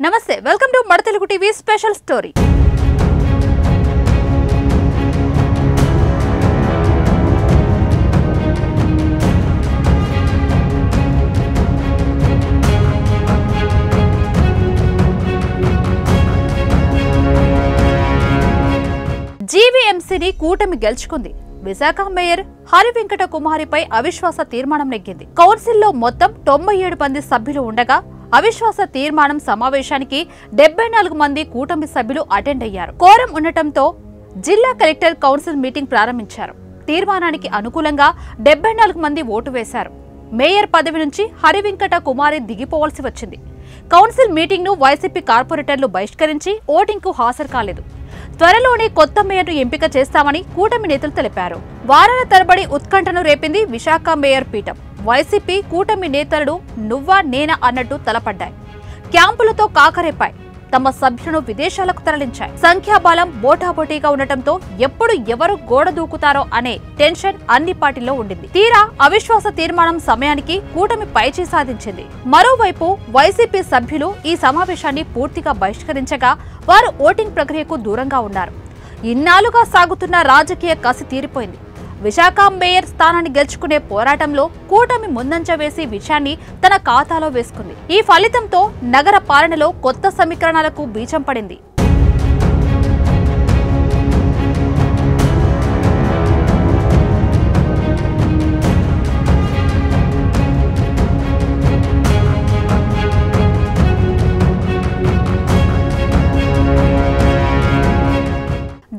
నమస్తే welcome to మన Telugu TV special story. జీవీఎంసీని కూటమి గెలుచుకుంది. విశాఖ మేయర్ హరివెంకట కుమారిపై అవిశ్వాస తీర్మానం నెగ్గింది. కౌన్సిల్లో మొత్తం 97 మంది సభ్యులు ఉండగా అవిశ్వాస తీర్మానం సమావేశానికి 74 మంది కూటమి సభ్యులు అటెండ్ అయ్యారు. కోరం ఉండటంతో జిల్లా కలెక్టర్ కౌన్సిల్ మీటింగ్ ప్రారంభించారు. తీర్మానానికి అనుకూలంగా 74 మంది ఓటు వేశారు. మేయర్ పదవి నుంచి హరివెంకట కుమారి దిగిపోవాల్సి వచ్చింది. కౌన్సిల్ మీటింగ్ ను వైసీపీ కార్పొరేటర్లు బహిష్కరించి ఓటింగ్ కు హాజరు కాలేదు. త్వరలోనే కొత్త మేయర్ను ఎంపిక చేస్తామని కూటమి నేతలు తెలిపారు. వారాల తరబడి ఉత్కంఠను రేపింది విశాఖ మేయర్ పీఠం. వైసీపీ కూటమి నేతలు నువ్వా నేనా అన్నట్టు తలపడ్డాయి. క్యాంపులతో కాకరేపాయి. తమ సభ్యులను విదేశాలకు తరలించాయి. సంఖ్యాబలం బోటాబోటీగా ఉండటంతో ఎప్పుడు ఎవరు గోడ దూకుతారో అనే టెన్షన్ అన్ని పార్టీల్లో ఉండింది. తీరా అవిశ్వాస తీర్మానం సమయానికి కూటమి పైచేయి సాధించింది. మరోవైపు వైసీపీ సభ్యులు ఈ సమావేశాన్ని పూర్తిగా బహిష్కరించగా వారు ఓటింగ్ ప్రక్రియకు దూరంగా ఉన్నారు. ఇన్నాళ్లుగా సాగుతున్న రాజకీయ కసి తీరిపోయింది. విశాఖ మేయర్ స్థానాన్ని గెలుచుకునే పోరాటంలో కూటమి ముందంజ వేసి విషయాన్ని తన ఖాతాలో వేసుకుంది. ఈ ఫలితంతో నగర పాలనలో కొత్త సమీకరణాలకు బీజం పడింది.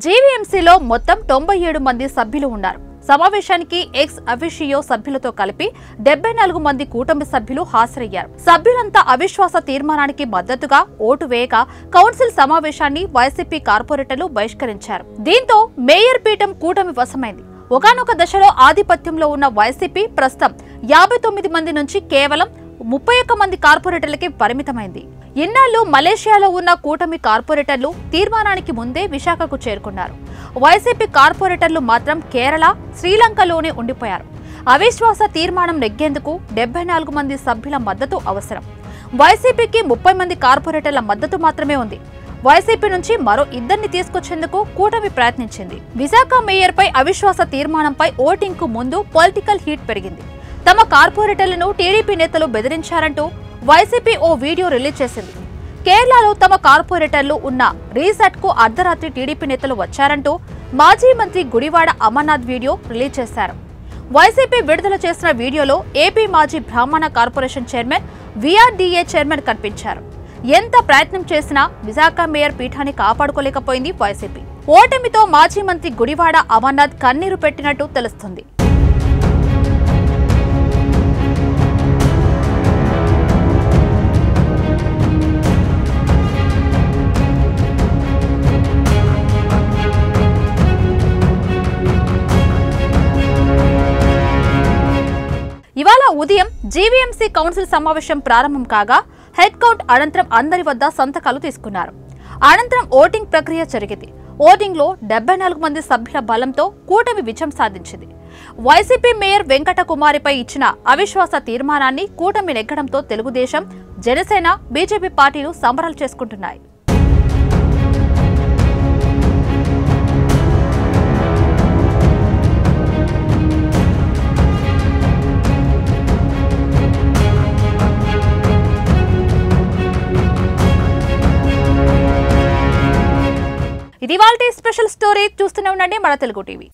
జీవీఎంసీలో మొత్తం 97 మంది సభ్యులు ఉన్నారు. సమావేశానికి ఎక్స్ అఫిషియో సభ్యులతో కలిపి 74 మంది కూటమి సభ్యులు హాజరయ్యారు. సభ్యులంతా అవిశ్వాస తీర్మానానికి మద్దతుగా ఓటు వేయగా కౌన్సిల్ సమావేశాన్ని వైసీపీ కార్పొరేటర్లు బహిష్కరించారు. దీంతో మేయర్ పీఠం కూటమి వశమైంది. ఒకానొక దశలో ఆధిపత్యంలో ఉన్న వైసీపీ ప్రస్తుతం 59 మంది నుంచి కేవలం 31 మంది కార్పొరేటర్లకి పరిమితమైంది. ఇన్నాళ్లు మలేషియాలో ఉన్న కూటమి కార్పొరేటర్లు తీర్మానానికి ముందే విశాఖకు చేరుకున్నారు. వైసీపీ కార్పొరేటర్లు మాత్రం కేరళ, శ్రీలంకలోనే ఉండిపోయారు. అవిశ్వాస తీర్మానం నెగ్గేందుకు 74 మంది సభ్యుల మద్దతు అవసరం. వైసీపీకి 30 మంది కార్పొరేటర్ల మద్దతు మాత్రమే ఉంది. వైసీపీ నుంచి మరో 2 తీసుకొచ్చేందుకు కూటమి ప్రయత్నించింది. విశాఖ మేయర్ పై అవిశ్వాస తీర్మానంపై ఓటింగ్ కు ముందు పొలిటికల్ హీట్ పెరిగింది. తమ కార్పొరేటర్లను టీడీపీ నేతలు బెదిరించారంటూ వైసీపీ ఓ వీడియో రిలీజ్ చేసింది. కేరళలో తమ కార్పొరేటర్లు ఉన్న రీసార్ట్ కు అర్ధరాత్రి టీడీపీ నేతలు వచ్చారంటూ మాజీ మంత్రి గుడివాడ అమర్నాథ్ వీడియో రిలీజ్ చేశారు. వైసీపీ విడుదల చేసిన వీడియోలో ఏపీ మాజీ బ్రాహ్మణ కార్పొరేషన్ చైర్మన్, వీఆర్డీఏ చైర్మన్ కనిపించారు. ఎంత ప్రయత్నం చేసినా విశాఖ మేయర్ పీఠాన్ని కాపాడుకోలేకపోయింది వైసీపీ. ఓటమితో మాజీ మంత్రి గుడివాడ అమర్నాథ్ కన్నీరు పెట్టినట్టు తెలుస్తుంది. ఇవాళ ఉదయం జీవీఎంసీ కౌన్సిల్ సమావేశం ప్రారంభం కాగా హెడ్ కౌంట్ అనంతరం అందరి వద్ద సంతకాలు తీసుకున్నారు. అనంతరం ఓటింగ్ ప్రక్రియ జరిగింది. ఓటింగ్ లో 74 మంది సభ్యుల బలంతో కూటమి విజయం సాధించింది. వైసీపీ మేయర్ వెంకట కుమారిపై ఇచ్చిన అవిశ్వాస తీర్మానాన్ని కూటమి నెగ్గడంతో తెలుగుదేశం, జనసేన, బీజేపీ పార్టీలు సంబరాలు చేసుకుంటున్నాయి. ఇది వాల్టీ స్పెషల్ స్టోరీ. చూస్తూనే ఉండండి మన తెలుగు టీవీ.